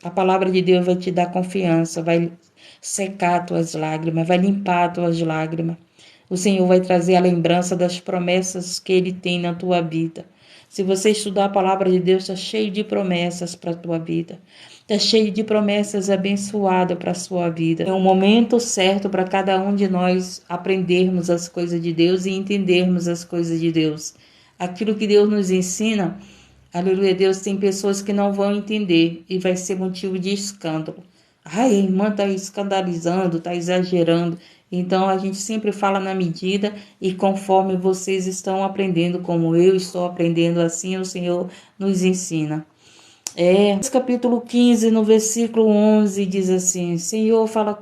A palavra de Deus vai te dar confiança, vai secar tuas lágrimas, vai limpar tuas lágrimas. O Senhor vai trazer a lembrança das promessas que Ele tem na tua vida. Se você estudar a palavra de Deus, está cheio de promessas para a tua vida. Está cheio de promessas abençoadas para a sua vida. É um momento certo para cada um de nós aprendermos as coisas de Deus e entendermos as coisas de Deus. Aquilo que Deus nos ensina, aleluia, Deus, tem pessoas que não vão entender e vai ser motivo de escândalo. Ai, a irmã está escandalizando, está exagerando. Então, a gente sempre fala na medida e conforme vocês estão aprendendo, como eu estou aprendendo, assim o Senhor nos ensina. Capítulo 15, no versículo 11, diz assim: Senhor, fala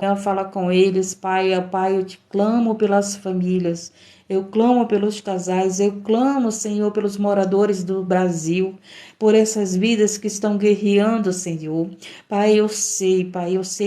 com eles, Pai, ó Pai, eu te clamo pelas famílias, eu clamo pelos casais, eu clamo, Senhor, pelos moradores do Brasil, por essas vidas que estão guerreando, Senhor. Pai, eu sei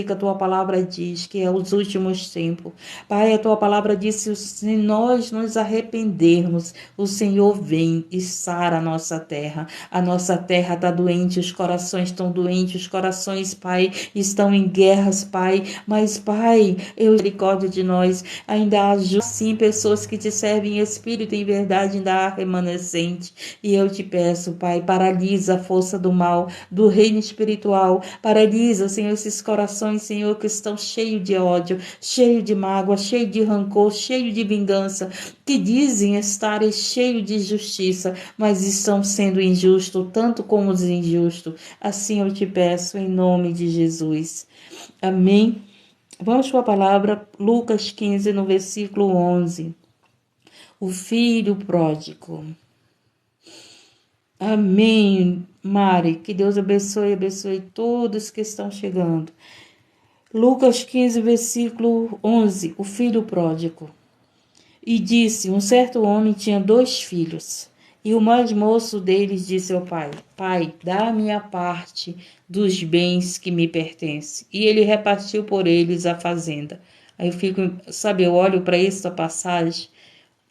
que a tua palavra diz que é os últimos tempos. Pai, a tua palavra diz que se nós nos arrependermos, o Senhor vem e sara a nossa terra. A nossa terra está doente, os corações estão doentes, os corações, Pai, estão em guerras, Pai. Mas, Pai, eu misericórdia de nós, ainda há sim pessoas que te servem em espírito e em verdade, ainda há remanescente. E eu te peço, Pai, paralisa a força do mal, do reino espiritual, paralisa, Senhor, esses corações, Senhor, que estão cheios de ódio, cheios de mágoa, cheios de rancor, cheios de vingança, que dizem estarem cheios de justiça, mas estão sendo injustos, tanto como os injustos. Assim eu te peço, em nome de Jesus. Amém. Vamos para a palavra, Lucas 15, no versículo 11. O filho pródigo. Amém, Mari. Que Deus abençoe todos que estão chegando. Lucas 15, versículo 11. O filho pródigo. E disse: um certo homem tinha 2 filhos. E o mais moço deles disse ao pai: Pai, dá-me a parte dos bens que me pertencem. E ele repartiu por eles a fazenda. Aí eu olho para esta passagem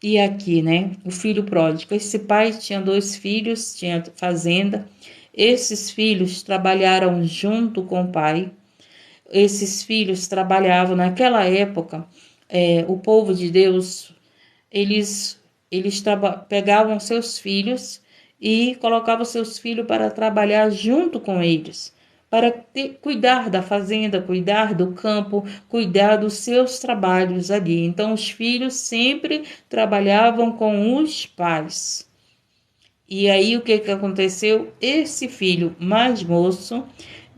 e aqui, né? O filho pródigo. Esse pai tinha 2 filhos, tinha fazenda. Esses filhos trabalharam junto com o pai. Esses filhos trabalhavam naquela época. O povo de Deus, eles pegavam seus filhos e colocavam seus filhos para trabalhar junto com eles, para cuidar da fazenda, cuidar do campo, cuidar dos seus trabalhos ali. Então, os filhos sempre trabalhavam com os pais. E aí, o que aconteceu? Esse filho mais moço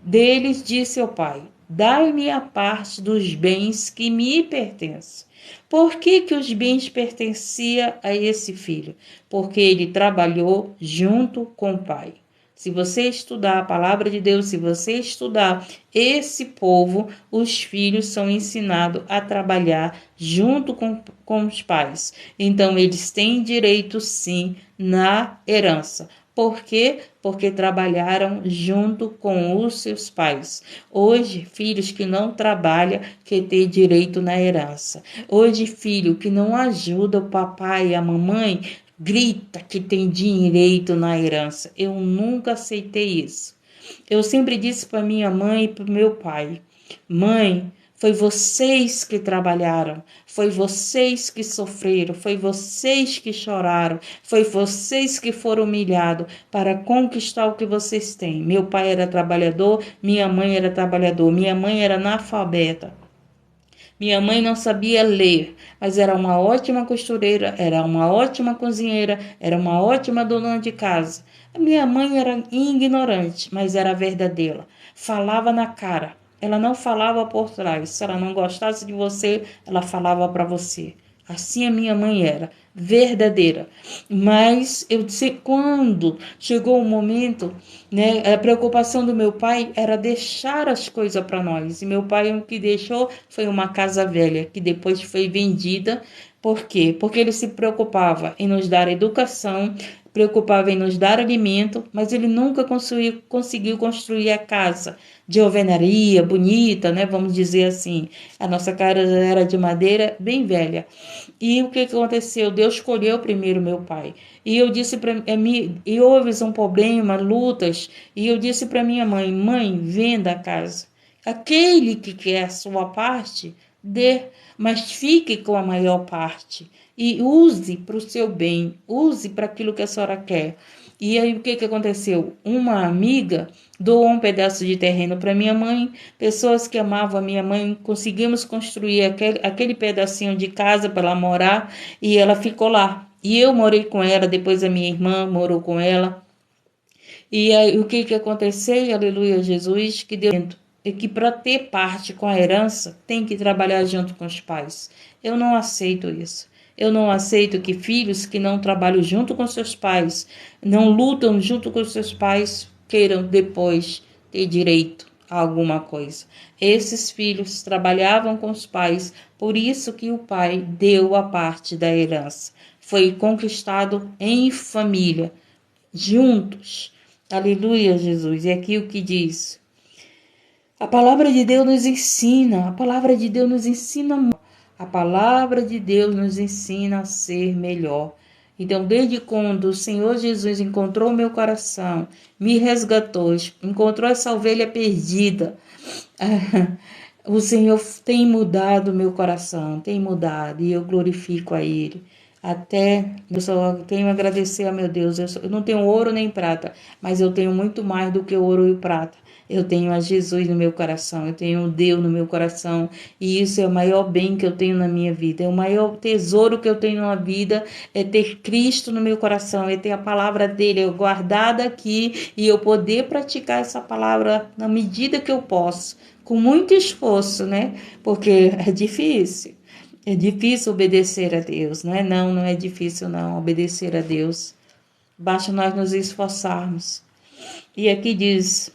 deles disse ao pai: dai-me a parte dos bens que me pertencem. Por que os bens pertenciam a esse filho? Porque ele trabalhou junto com o pai. Se você estudar a palavra de Deus, se você estudar esse povo, os filhos são ensinados a trabalhar junto com os pais. Então, eles têm direito, sim, na herança. Por quê? Porque trabalharam junto com os seus pais. Hoje, filhos que não trabalham que têm direito na herança. Hoje, filho que não ajuda o papai e a mamãe, grita que tem direito na herança. Eu nunca aceitei isso. Eu sempre disse para minha mãe e para meu pai: mãe, foi vocês que trabalharam, foi vocês que sofreram, foi vocês que choraram, foi vocês que foram humilhados para conquistar o que vocês têm. Meu pai era trabalhador, minha mãe era trabalhador, minha mãe era analfabeta. Minha mãe não sabia ler, mas era uma ótima costureira, era uma ótima cozinheira, era uma ótima dona de casa. A minha mãe era ignorante, mas era verdadeira. Falava na cara. Ela não falava por trás. Se ela não gostasse de você, ela falava para você. Assim a minha mãe era, verdadeira. Mas eu disse, quando chegou o momento, né, a preocupação do meu pai era deixar as coisas para nós. E meu pai o que deixou foi uma casa velha, que depois foi vendida. Por quê? Porque ele se preocupava em nos dar educação, preocupava em nos dar alimento, mas ele nunca conseguiu construir a casa de alvenaria, bonita, né? Vamos dizer assim. A nossa casa era de madeira bem velha. E o que aconteceu? Deus escolheu primeiro meu pai. E eu disse para mim, e houve um problema, lutas, e eu disse para minha mãe: mãe, venda a casa. Aquele que quer a sua parte, dê, mas fique com a maior parte e use para o seu bem, use para aquilo que a senhora quer. E aí o que aconteceu? Uma amiga doou um pedaço de terreno para minha mãe, pessoas que amavam a minha mãe, conseguimos construir aquele pedacinho de casa para ela morar e ela ficou lá. E eu morei com ela, depois a minha irmã morou com ela. E aí o que aconteceu? Aleluia, Jesus, que Deus é que para ter parte com a herança tem que trabalhar junto com os pais. Eu não aceito isso. Eu não aceito que filhos que não trabalham junto com seus pais, não lutam junto com seus pais, queiram depois ter direito a alguma coisa. Esses filhos trabalhavam com os pais, por isso que o pai deu a parte da herança. Foi conquistado em família, juntos. Aleluia, Jesus. E aqui o que diz? A palavra de Deus nos ensina, a palavra de Deus nos ensina, a palavra de Deus nos ensina a ser melhor. Então, desde quando o Senhor Jesus encontrou meu coração, me resgatou, encontrou essa ovelha perdida, o Senhor tem mudado meu coração, tem mudado, e eu glorifico a Ele. Até eu só tenho a agradecer a meu Deus. Eu não tenho ouro nem prata, mas eu tenho muito mais do que ouro e prata. Eu tenho a Jesus no meu coração, eu tenho Deus no meu coração, e isso é o maior bem que eu tenho na minha vida. É o maior tesouro que eu tenho na vida, é ter Cristo no meu coração, é ter a palavra dele guardada aqui e eu poder praticar essa palavra na medida que eu posso, com muito esforço, né? Porque é difícil. É difícil obedecer a Deus, não é? Não é difícil não obedecer a Deus. Basta nós nos esforçarmos. E aqui diz: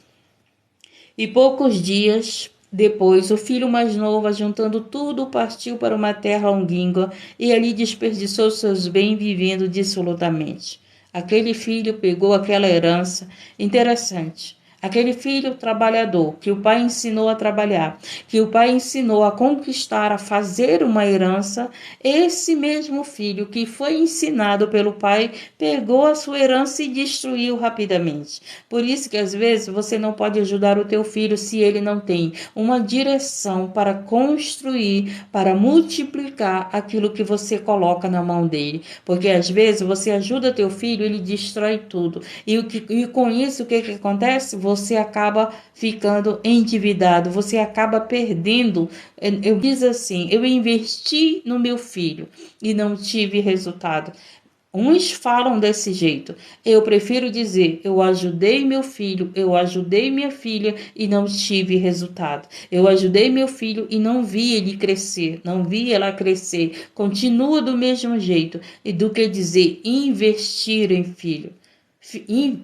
e poucos dias depois, o filho mais novo, ajuntando tudo, partiu para uma terra longínqua e ali desperdiçou seus bens vivendo dissolutamente. Aquele filho pegou aquela herança. Interessante. Aquele filho trabalhador, que o pai ensinou a trabalhar, que o pai ensinou a conquistar, a fazer uma herança, esse mesmo filho que foi ensinado pelo pai, pegou a sua herança e destruiu rapidamente. Por isso que às vezes você não pode ajudar o teu filho se ele não tem uma direção para construir, para multiplicar aquilo que você coloca na mão dele. Porque às vezes você ajuda teu filho, ele destrói tudo. E com isso o que acontece? Você acaba ficando endividado, você acaba perdendo. Eu diz assim: eu investi no meu filho e não tive resultado. Uns falam desse jeito. Eu prefiro dizer: eu ajudei meu filho, eu ajudei minha filha e não tive resultado. Eu ajudei meu filho e não vi ele crescer, não vi ela crescer. Continua do mesmo jeito. E do que dizer investir em filho.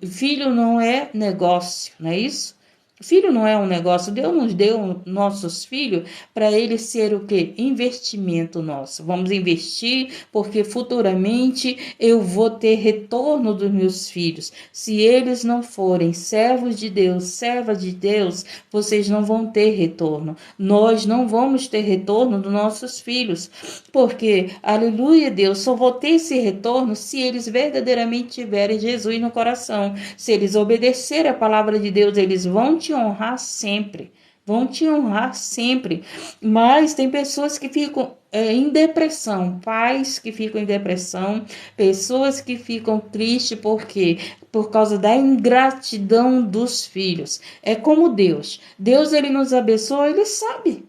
Filho não é negócio, não é isso? Filho não é um negócio. Deus nos deu nossos filhos para eles ser o quê? Investimento nosso. Vamos investir porque futuramente eu vou ter retorno dos meus filhos. Se eles não forem servos de Deus, servas de Deus, vocês não vão ter retorno. Nós não vamos ter retorno dos nossos filhos. Porque, aleluia, Deus, só vou ter esse retorno se eles verdadeiramente tiverem Jesus no coração. Se eles obedecerem a palavra de Deus, eles vão te honrar sempre. Vão te honrar sempre. Mas tem pessoas que ficam em depressão, pais que ficam em depressão, pessoas que ficam tristes porque por causa da ingratidão dos filhos. É como Deus. Deus, ele nos abençoa, ele sabe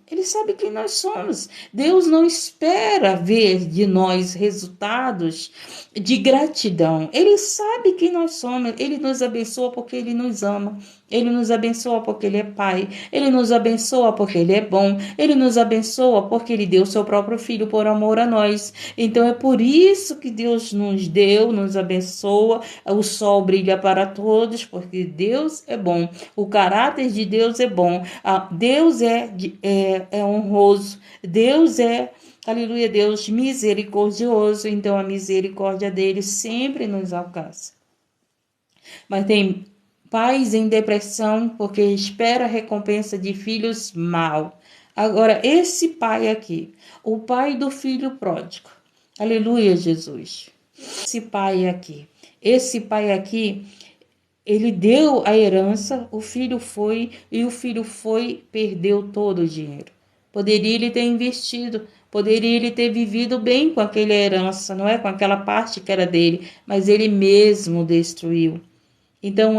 quem nós somos. Deus não espera ver de nós resultados de gratidão. Ele sabe quem nós somos. Ele nos abençoa porque ele nos ama. Ele nos abençoa porque ele é pai. Ele nos abençoa porque ele é bom. Ele nos abençoa porque ele deu seu próprio filho por amor a nós. Então é por isso que Deus nos deu, nos abençoa. O sol brilha para todos porque Deus é bom. O caráter de Deus é bom. Deus é honroso. Deus é, aleluia, Deus misericordioso. Então a misericórdia dele sempre nos alcança. Mas tem pais em depressão porque espera a recompensa de filhos mal. Agora, esse pai aqui, o pai do filho pródigo. Aleluia, Jesus. Esse pai aqui, ele deu a herança, o filho foi, perdeu todo o dinheiro. Poderia ele ter investido, poderia ele ter vivido bem com aquela herança, não é? Com aquela parte que era dele, mas ele mesmo destruiu. Então,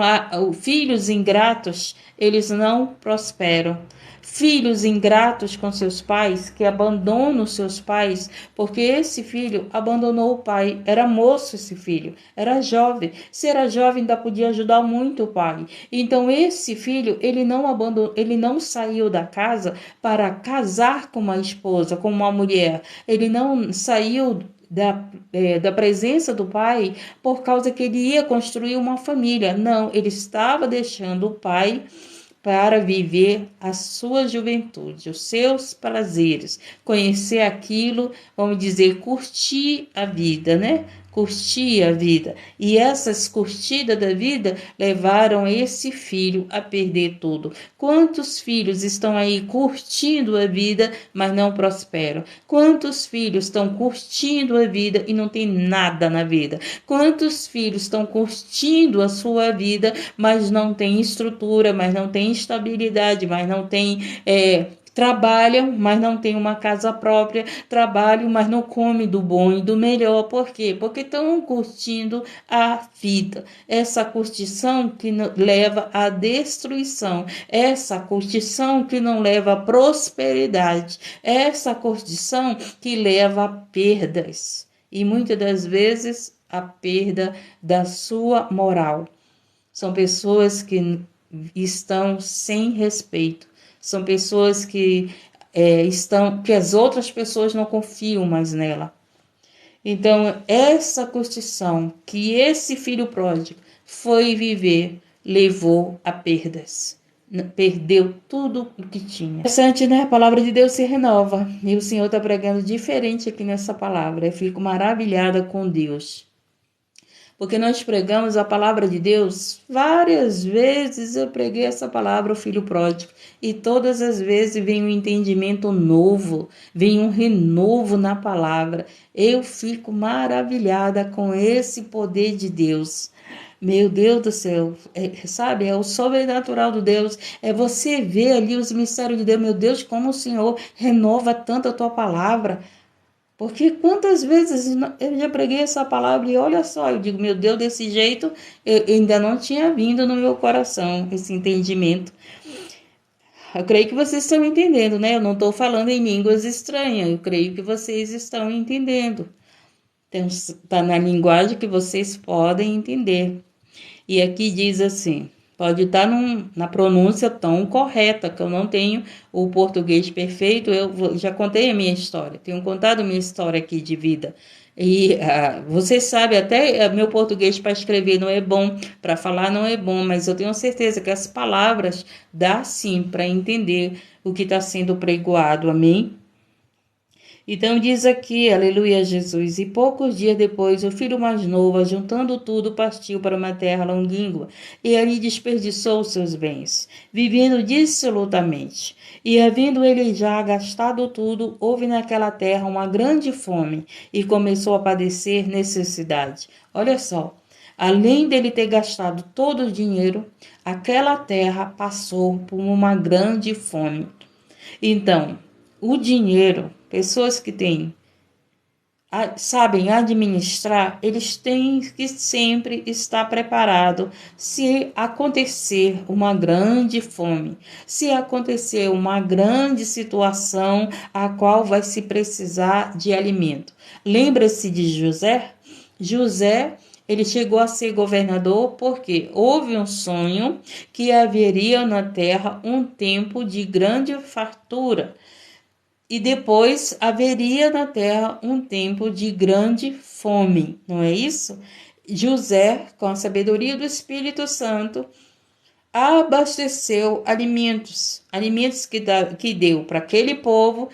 filhos ingratos, eles não prosperam. Filhos ingratos com seus pais, que abandonam seus pais, porque esse filho abandonou o pai. Era moço esse filho, era jovem. Se era jovem, ainda podia ajudar muito o pai. Então, esse filho, ele não abandonou, ele não saiu da casa para casar com uma esposa, com uma mulher. Ele não saiu da presença do pai por causa que ele ia construir uma família. Não, ele estava deixando o pai para viver a sua juventude, os seus prazeres, conhecer aquilo, vamos dizer, curtir a vida, né? Curtir a vida. E essas curtidas da vida levaram esse filho a perder tudo. Quantos filhos estão aí curtindo a vida, mas não prosperam? Quantos filhos estão curtindo a vida e não tem nada na vida? Quantos filhos estão curtindo a sua vida, mas não tem estrutura, mas não tem estabilidade, mas não tem trabalham, mas não tem uma casa própria, trabalham, mas não come do bom e do melhor. Por quê? Porque estão curtindo a vida. Essa curtição que leva à destruição, essa curtição que não leva à prosperidade, essa curtição que leva a perdas. E muitas das vezes a perda da sua moral. São pessoas que estão sem respeito. São pessoas que que as outras pessoas não confiam mais nela. Então, essa curtição que esse filho pródigo foi viver levou a perdas. Perdeu tudo o que tinha. Interessante, né? A palavra de Deus se renova. E o Senhor está pregando diferente aqui nessa palavra. Eu fico maravilhada com Deus. Porque nós pregamos a palavra de Deus, várias vezes eu preguei essa palavra, o filho pródigo, e todas as vezes vem um entendimento novo, vem um renovo na palavra. Eu fico maravilhada com esse poder de Deus. Meu Deus do céu, sabe, é o sobrenatural do Deus, é você ver ali os mistérios de Deus. Meu Deus, como o Senhor renova tanto a tua palavra. Porque quantas vezes eu já preguei essa palavra e olha só, eu digo, meu Deus, desse jeito eu ainda não tinha vindo no meu coração esse entendimento. Eu creio que vocês estão entendendo, né? Eu não estou falando em línguas estranhas, eu creio que vocês estão entendendo. Então, está na linguagem que vocês podem entender. E aqui diz assim, pode estar na pronúncia tão correta, que eu não tenho o português perfeito, eu já contei a minha história, tenho contado a minha história aqui de vida. E você sabe, até meu português para escrever não é bom, para falar não é bom, mas eu tenho certeza que as palavras dá sim para entender o que está sendo pregoado, amém? Então diz aqui, aleluia Jesus, e poucos dias depois o filho mais novo, juntando tudo, partiu para uma terra longínqua, e ali desperdiçou seus bens, vivendo dissolutamente. E havendo ele já gastado tudo, houve naquela terra uma grande fome, e começou a padecer necessidade. Olha só, além dele ter gastado todo o dinheiro, aquela terra passou por uma grande fome. Então, o dinheiro, pessoas que sabem administrar, eles têm que sempre estar preparados se acontecer uma grande fome, se acontecer uma grande situação a qual vai se precisar de alimento. Lembra-se de José? José, ele chegou a ser governador porque houve um sonho que haveria na terra um tempo de grande fartura. E depois haveria na terra um tempo de grande fome, não é isso? José, com a sabedoria do Espírito Santo, abasteceu alimentos que deu para aquele povo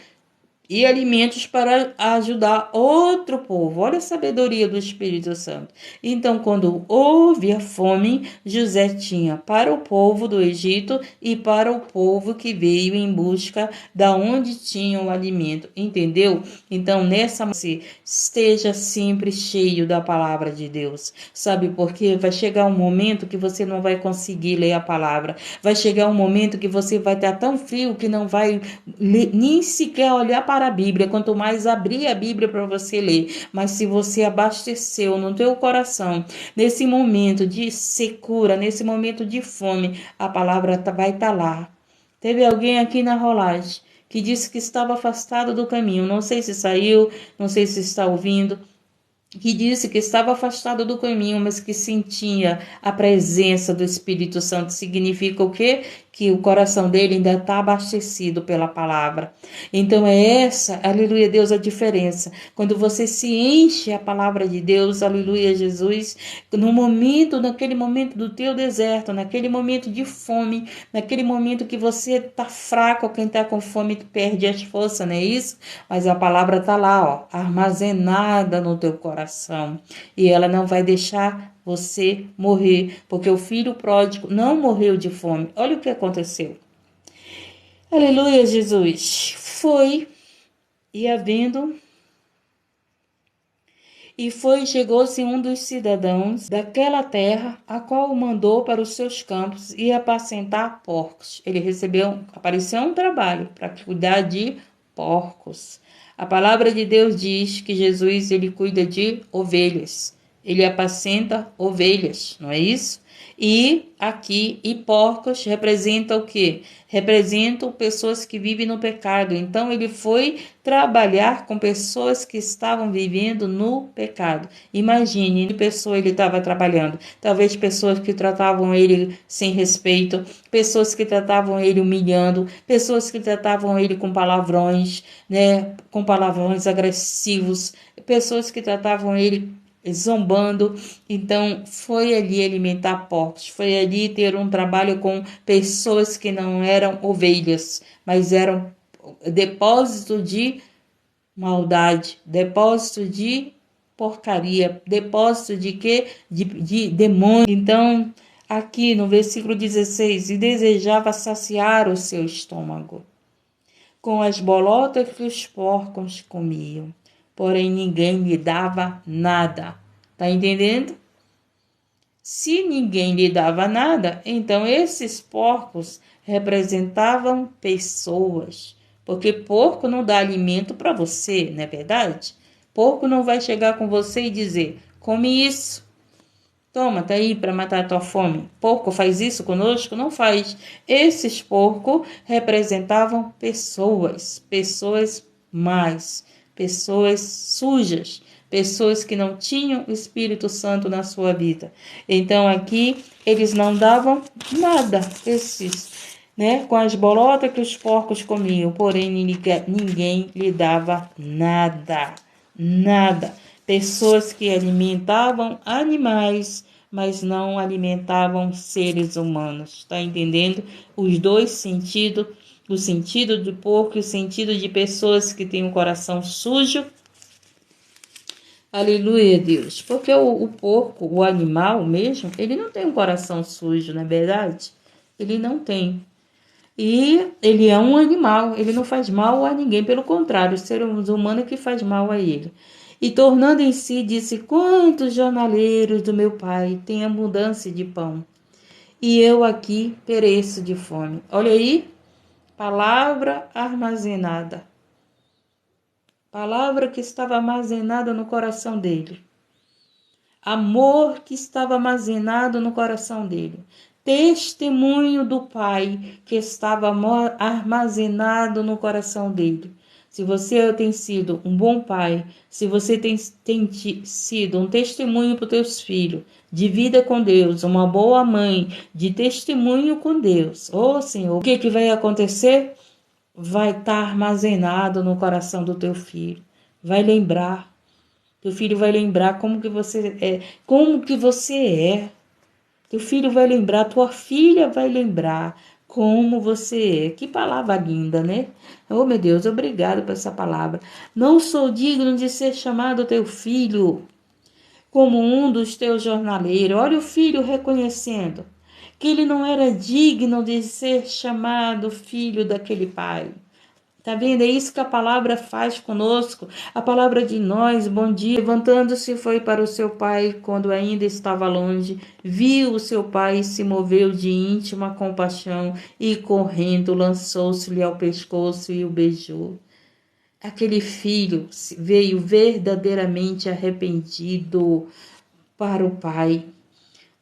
e alimentos para ajudar outro povo. Olha a sabedoria do Espírito Santo. Então, quando houve a fome, José tinha para o povo do Egito e para o povo que veio em busca da onde tinha o alimento. Entendeu? Então, nessa você esteja sempre cheio da palavra de Deus. Sabe por quê? Vai chegar um momento que você não vai conseguir ler a palavra. Vai chegar um momento que você vai estar tão frio que não vai nem sequer olhar para a Bíblia, quanto mais abrir a Bíblia para você ler. Mas se você abasteceu no teu coração, nesse momento de secura, nesse momento de fome, a palavra vai estar lá. Teve alguém aqui na rolagem que disse que estava afastado do caminho. Não sei se saiu, não sei se está ouvindo, que disse que estava afastado do caminho, mas que sentia a presença do Espírito Santo. Significa o quê? Que o coração dele ainda está abastecido pela palavra. Então é essa, aleluia, Deus, a diferença. Quando você se enche a palavra de Deus, aleluia, Jesus, naquele momento do teu deserto, naquele momento de fome, naquele momento que você está fraco, quem está com fome perde as forças, não é isso? Mas a palavra está lá, ó, armazenada no teu coração. E ela não vai deixar você morrer, porque o filho pródigo não morreu de fome. Olha o que aconteceu. Aleluia, Jesus. E havendo e chegou-se um dos cidadãos daquela terra, a qual o mandou para os seus campos e apacentar porcos. Apareceu um trabalho para cuidar de porcos. A palavra de Deus diz que Jesus, ele cuida de ovelhas. Ele apacenta ovelhas, não é isso? E porcos representa o quê? Representam pessoas que vivem no pecado. Então ele foi trabalhar com pessoas que estavam vivendo no pecado. Imagine, que pessoa ele estava trabalhando. Talvez pessoas que tratavam ele sem respeito, pessoas que tratavam ele humilhando, pessoas que tratavam ele com palavrões, né, com palavrões agressivos, pessoas que tratavam ele zombando. Então foi ali alimentar porcos, foi ali ter um trabalho com pessoas que não eram ovelhas, mas eram depósito de maldade, depósito de porcaria, depósito de quê? De demônio. Então aqui no versículo 16, e desejava saciar o seu estômago com as bolotas que os porcos comiam, porém ninguém lhe dava nada. Tá entendendo? Se ninguém lhe dava nada, então esses porcos representavam pessoas, porque porco não dá alimento para você, não é verdade? Porco não vai chegar com você e dizer: come isso, toma, tá aí para matar a tua fome. Porco faz isso conosco? Não faz. Esses porcos representavam pessoas más, pessoas sujas, pessoas que não tinham o Espírito Santo na sua vida. Então aqui eles não davam nada, né, com as bolotas que os porcos comiam, porém ninguém lhe dava nada, nada. Pessoas que alimentavam animais, mas não alimentavam seres humanos. Tá entendendo? Os dois sentidos, o sentido do porco e o sentido de pessoas que têm um coração sujo. Aleluia, Deus. Porque o porco, o animal mesmo, ele não tem um coração sujo, não é verdade? Ele não tem. E ele é um animal, ele não faz mal a ninguém, pelo contrário, o ser humano é que faz mal a ele. E tornando em si, disse: quantos jornaleiros do meu pai têm abundância de pão, e eu aqui pereço de fome. Olha aí, palavra armazenada. Palavra que estava armazenada no coração dele. Amor que estava armazenado no coração dele. Testemunho do Pai que estava armazenado no coração dele. Se você tem sido um bom pai, se você tem sido um testemunho para os teus filhos, de vida com Deus, uma boa mãe, de testemunho com Deus, ô Senhor, o que vai acontecer? Vai estar armazenado no coração do teu filho. Vai lembrar. Teu filho vai lembrar como que você é, como que você é. Teu filho vai lembrar, tua filha vai lembrar como você é. Que palavra linda, né? Oh, meu Deus, obrigado por essa palavra. Não sou digno de ser chamado teu filho, como um dos teus jornaleiros. Olha o filho reconhecendo que ele não era digno de ser chamado filho daquele pai. Tá vendo? É isso que a palavra faz conosco. A palavra de nós, bom dia. Levantando-se, foi para o seu pai quando ainda estava longe. Viu o seu pai e se moveu de íntima compaixão e, correndo, lançou-se-lhe ao pescoço e o beijou. Aquele filho veio verdadeiramente arrependido para o pai.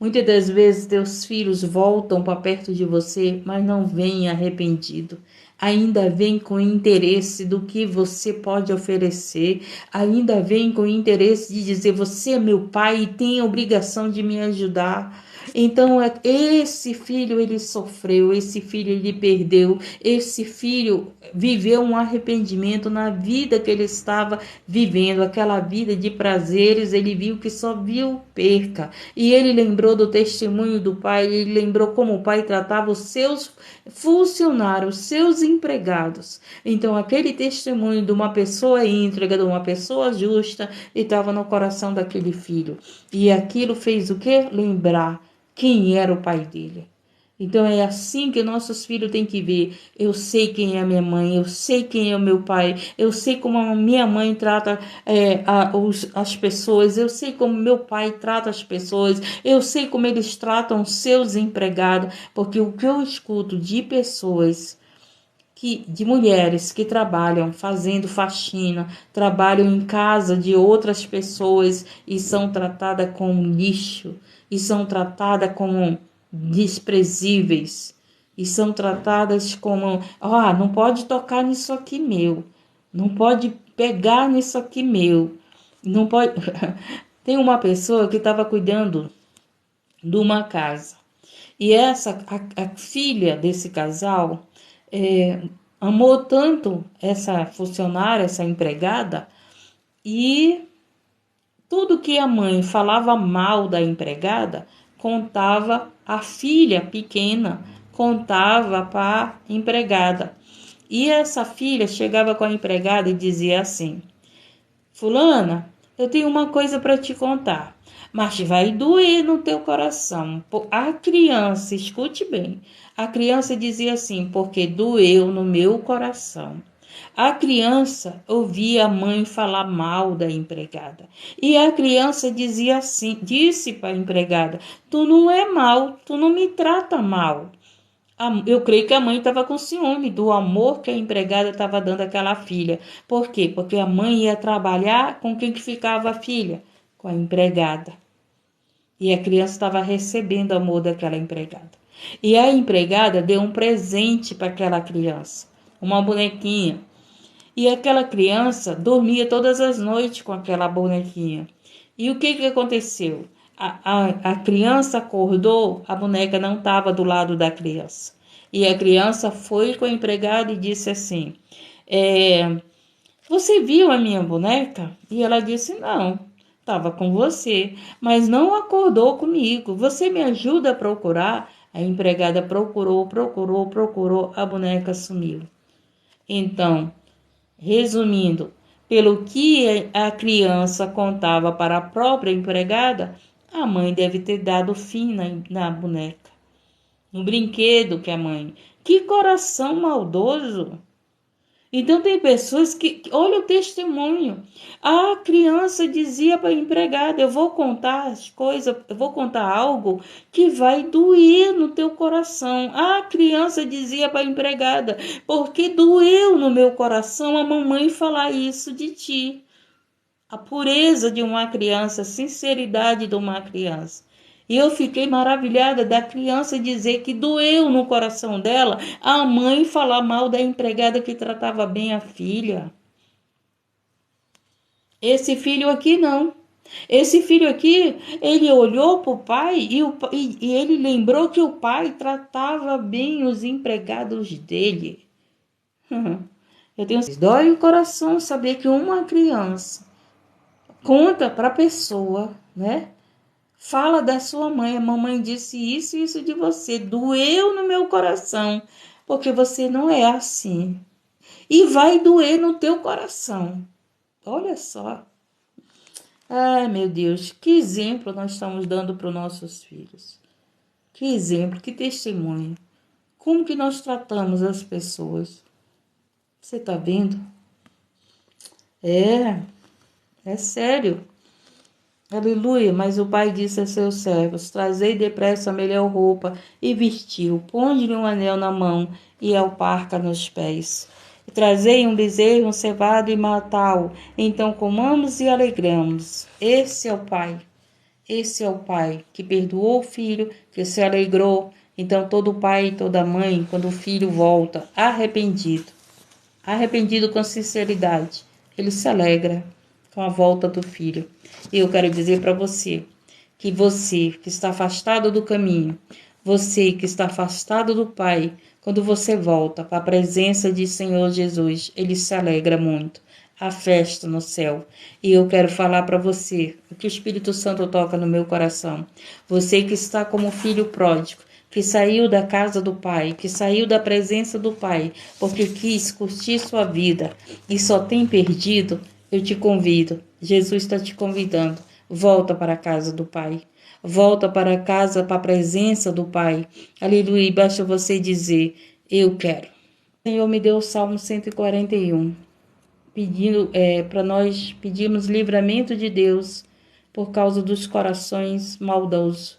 Muitas das vezes teus filhos voltam para perto de você, mas não vêm arrependido. Ainda vem com interesse do que você pode oferecer. Ainda vem com interesse de dizer, você é meu pai e tem a obrigação de me ajudar. Então, esse filho, ele sofreu, esse filho, ele perdeu, esse filho viveu um arrependimento na vida que ele estava vivendo, aquela vida de prazeres, ele viu que só viu perca. E ele lembrou do testemunho do pai, ele lembrou como o pai tratava os seus funcionários, seus empregados. Então, aquele testemunho de uma pessoa íntegra, de uma pessoa justa, estava no coração daquele filho. E aquilo fez o quê? Lembrar quem era o pai dele. Então é assim que nossos filhos têm que ver. Eu sei quem é a minha mãe, eu sei quem é o meu pai, eu sei como a minha mãe trata as pessoas, eu sei como meu pai trata as pessoas, eu sei como eles tratam seus empregados, porque o que eu escuto de pessoas de mulheres que trabalham fazendo faxina, trabalham em casa de outras pessoas e são tratadas como lixo, e são tratadas como desprezíveis, e são tratadas como, não pode tocar nisso aqui meu, não pode pegar nisso aqui meu, não pode. Tem uma pessoa que estava cuidando de uma casa, e a filha desse casal amou tanto essa funcionária, essa empregada, e tudo que a mãe falava mal da empregada, contava a filha pequena, contava para a empregada. E essa filha chegava com a empregada e dizia assim: Fulana, eu tenho uma coisa para te contar, mas vai doer no teu coração. A criança, escute bem, a criança dizia assim, porque doeu no meu coração. A criança ouvia a mãe falar mal da empregada. E a criança dizia assim, disse para a empregada: tu não é mal, tu não me trata mal. Eu creio que a mãe estava com ciúme do amor que a empregada estava dando àquela filha. Por quê? Porque a mãe ia trabalhar com quem que ficava a filha? Com a empregada. E a criança estava recebendo o amor daquela empregada. E a empregada deu um presente para aquela criança, uma bonequinha. E aquela criança dormia todas as noites com aquela bonequinha. E o que aconteceu? A criança acordou, a boneca não estava do lado da criança. E a criança foi com a empregada e disse assim: você viu a minha boneca? E ela disse: não, estava com você, mas não acordou comigo. Você me ajuda a procurar? A empregada procurou, a boneca sumiu. Então, resumindo, pelo que a criança contava para a própria empregada, a mãe deve ter dado fim na boneca, no brinquedo que a mãe. Que coração maldoso! Então tem pessoas olha o testemunho. A criança dizia para a empregada: eu vou contar as coisas, eu vou contar algo que vai doer no teu coração. A criança dizia para a empregada: porque doeu no meu coração a mamãe falar isso de ti. A pureza de uma criança, a sinceridade de uma criança. E eu fiquei maravilhada da criança dizer que doeu no coração dela a mãe falar mal da empregada que tratava bem a filha. Esse filho aqui não. Esse filho aqui, ele olhou para o pai e ele lembrou que o pai tratava bem os empregados dele. Eu tenho dói o coração saber que uma criança conta para a pessoa, né? Fala da sua mãe. A mamãe disse isso e isso de você. Doeu no meu coração, porque você não é assim. E vai doer no teu coração. Olha só. Ai, meu Deus, que exemplo nós estamos dando para os nossos filhos. Que exemplo, que testemunho. Como que nós tratamos as pessoas? Você tá vendo? É sério. Aleluia. Mas o pai disse a seus servos: trazei depressa a melhor roupa e vestiu. Ponde-lhe um anel na mão e alparca nos pés. E trazei um bezerro, um cevado e matá-o. Então comamos e alegramos. Esse é o pai. Esse é o pai que perdoou o filho, que se alegrou. Então todo pai e toda mãe, quando o filho volta arrependido com sinceridade, ele se alegra com a volta do filho. E eu quero dizer para você que está afastado do caminho, você que está afastado do Pai, quando você volta para a presença de Senhor Jesus, ele se alegra muito. A festa no céu. E eu quero falar para você o que o Espírito Santo toca no meu coração. Você que está como filho pródigo, que saiu da casa do Pai, que saiu da presença do Pai, porque quis curtir sua vida e só tem perdido, eu te convido. Jesus está te convidando. Volta para a casa do Pai. Volta para a casa, para a presença do Pai. Aleluia. E basta você dizer: eu quero. O Senhor me deu o Salmo 141, pedindo para nós pedirmos livramento de Deus por causa dos corações maldosos,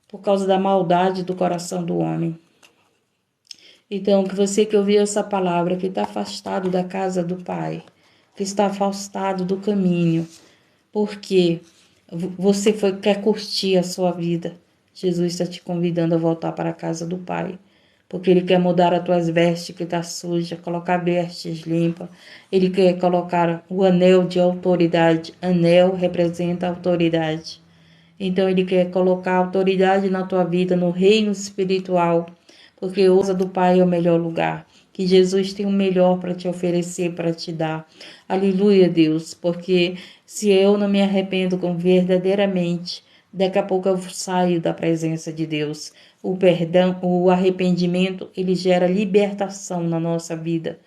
por causa da maldade do coração do homem. Então, que você que ouviu essa palavra, que está afastado da casa do Pai, que está afastado do caminho, porque você quer curtir a sua vida, Jesus está te convidando a voltar para a casa do Pai. Porque Ele quer mudar as tuas vestes que está suja, colocar vestes limpas. Ele quer colocar o anel de autoridade. Anel representa autoridade. Então Ele quer colocar autoridade na tua vida, no reino espiritual. Porque a casa do Pai é o melhor lugar. Que Jesus tem o melhor para te oferecer, para te dar. Aleluia, Deus. Porque se eu não me arrependo verdadeiramente, daqui a pouco eu saio da presença de Deus. O perdão, o arrependimento, ele gera libertação na nossa vida.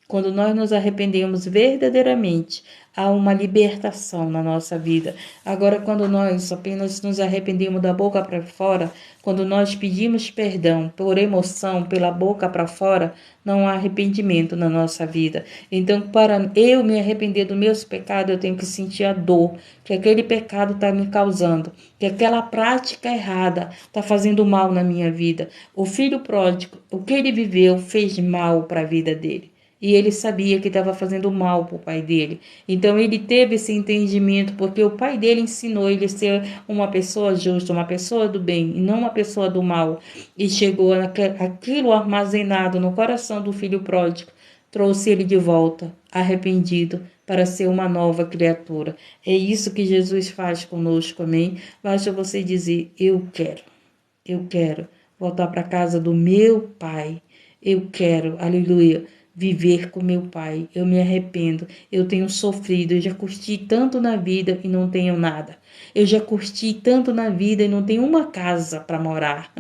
Quando nós nos arrependemos verdadeiramente, há uma libertação na nossa vida. Agora, quando nós apenas nos arrependemos da boca para fora, quando nós pedimos perdão por emoção, pela boca para fora, não há arrependimento na nossa vida. Então, para eu me arrepender dos meus pecados, eu tenho que sentir a dor que aquele pecado está me causando, que aquela prática errada está fazendo mal na minha vida. O filho pródigo, o que ele viveu, fez mal para a vida dele. E ele sabia que estava fazendo mal para o pai dele. Então ele teve esse entendimento, porque o pai dele ensinou ele a ser uma pessoa justa, uma pessoa do bem, e não uma pessoa do mal. E chegou aquilo armazenado no coração do filho pródigo, trouxe ele de volta, arrependido, para ser uma nova criatura. É isso que Jesus faz conosco, amém? Basta você dizer: eu quero voltar para a casa do meu pai. Eu quero, aleluia, viver com meu pai. Eu me arrependo. Eu tenho sofrido. Eu já curti tanto na vida e não tenho nada. Eu já curti tanto na vida e não tenho uma casa para morar.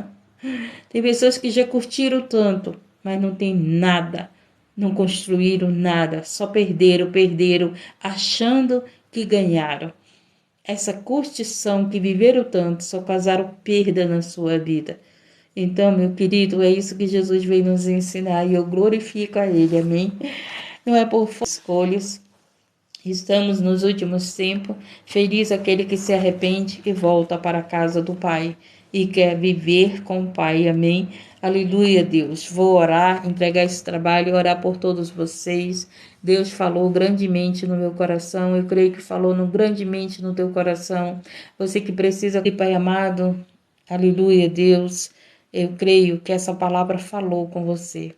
Tem pessoas que já curtiram tanto, mas não tem nada. Não construíram nada. Só perderam, achando que ganharam. Essa curtição que viveram tanto só causaram perda na sua vida. Então, meu querido, é isso que Jesus veio nos ensinar e eu glorifico a Ele, amém? Não é por escolhas, estamos nos últimos tempos, feliz aquele que se arrepende e volta para a casa do Pai e quer viver com o Pai, amém? Aleluia, Deus. Vou orar, entregar esse trabalho e orar por todos vocês. Deus falou grandemente no meu coração, eu creio que falou grandemente no teu coração. Você que precisa, Pai amado, aleluia, Deus. Eu creio que essa palavra falou com você.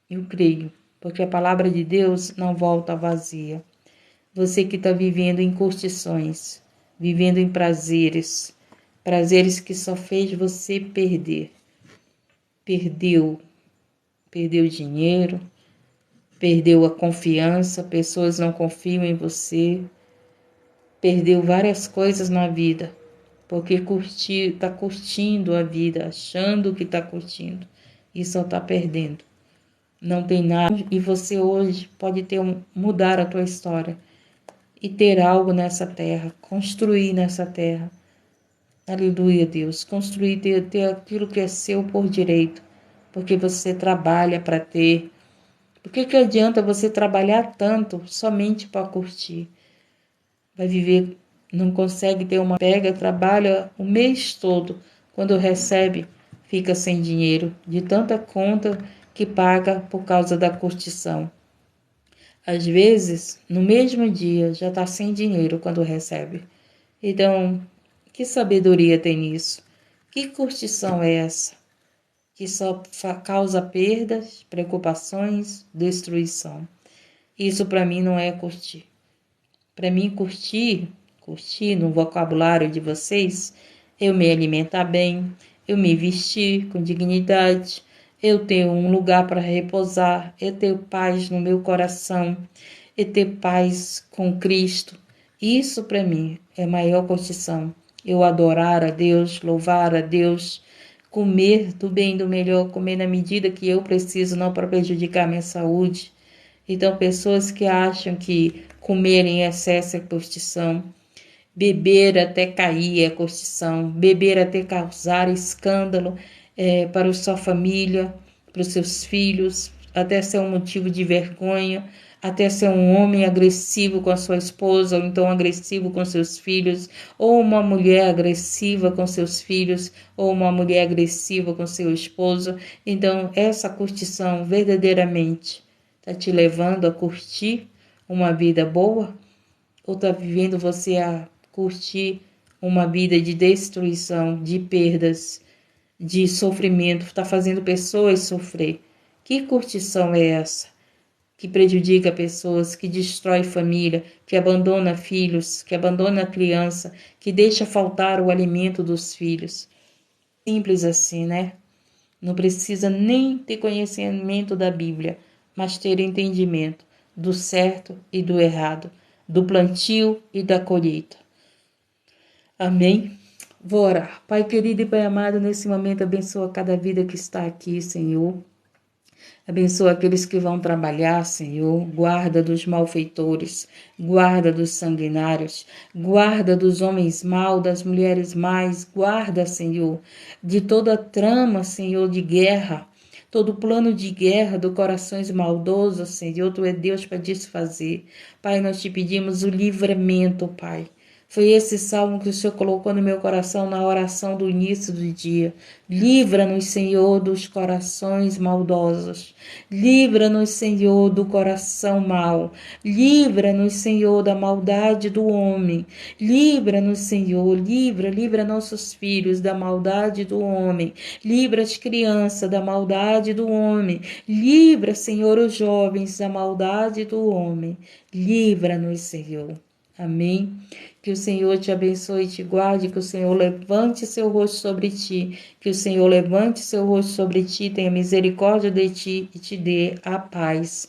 Eu creio, porque a palavra de Deus não volta vazia. Você que está vivendo em curtições, vivendo em prazeres, prazeres que só fez você perder. Perdeu dinheiro, perdeu a confiança, pessoas não confiam em você, perdeu várias coisas na vida. porque está curtindo a vida, achando que está curtindo, e só está perdendo. Não tem nada, e você hoje pode mudar a tua história e ter algo nessa terra, construir nessa terra. Aleluia, Deus. Construir, ter aquilo que é seu por direito, porque você trabalha para ter. Por que adianta você trabalhar tanto somente para curtir? Vai viver, não consegue ter uma pega, trabalha o mês todo, quando recebe, fica sem dinheiro, de tanta conta que paga por causa da curtição. Às vezes, no mesmo dia, já está sem dinheiro quando recebe. Então, que sabedoria tem nisso? Que curtição é essa? Que só causa perdas, preocupações, destruição. Isso para mim não é curtir. Para mim, curtir no vocabulário de vocês, eu me alimentar bem, eu me vestir com dignidade, eu ter um lugar para repousar, eu ter paz no meu coração, eu ter paz com Cristo. Isso para mim é a maior curtição. Eu adorar a Deus, louvar a Deus, comer do bem e do melhor, comer na medida que eu preciso, não para prejudicar a minha saúde. Então, pessoas que acham que comer em excesso é curtição, beber até cair é curtição, beber até causar escândalo para a sua família, para os seus filhos, até ser um motivo de vergonha, até ser um homem agressivo com a sua esposa, ou então agressivo com seus filhos, ou uma mulher agressiva com seus filhos, ou uma mulher agressiva com seu esposo. Então, essa curtição verdadeiramente está te levando a curtir uma vida boa? Ou está vivendo você a curtir uma vida de destruição, de perdas, de sofrimento? Está fazendo pessoas sofrer. Que curtição é essa? Que prejudica pessoas, que destrói família, que abandona filhos, que abandona a criança, que deixa faltar o alimento dos filhos. Simples assim, né? Não precisa nem ter conhecimento da Bíblia, mas ter entendimento do certo e do errado, do plantio e da colheita. Amém? Vou orar. Pai querido e Pai amado, nesse momento abençoa cada vida que está aqui, Senhor. Abençoa aqueles que vão trabalhar, Senhor. Guarda dos malfeitores, guarda dos sanguinários, guarda dos homens maus, das mulheres más, guarda, Senhor, de toda trama, Senhor, de guerra, todo plano de guerra do corações maldosos, Senhor. Tu é Deus para desfazer. Pai, nós te pedimos o livramento, Pai. Foi esse salmo que o Senhor colocou no meu coração na oração do início do dia. Livra-nos, Senhor, dos corações maldosos. Livra-nos, Senhor, do coração mau. Livra-nos, Senhor, da maldade do homem. Livra-nos, Senhor, livra nossos filhos da maldade do homem. Livra as crianças da maldade do homem. Livra, Senhor, os jovens da maldade do homem. Livra-nos, Senhor. Amém. Que o Senhor te abençoe e te guarde, que o Senhor levante seu rosto sobre ti, que o Senhor levante seu rosto sobre ti, tenha misericórdia de ti e te dê a paz.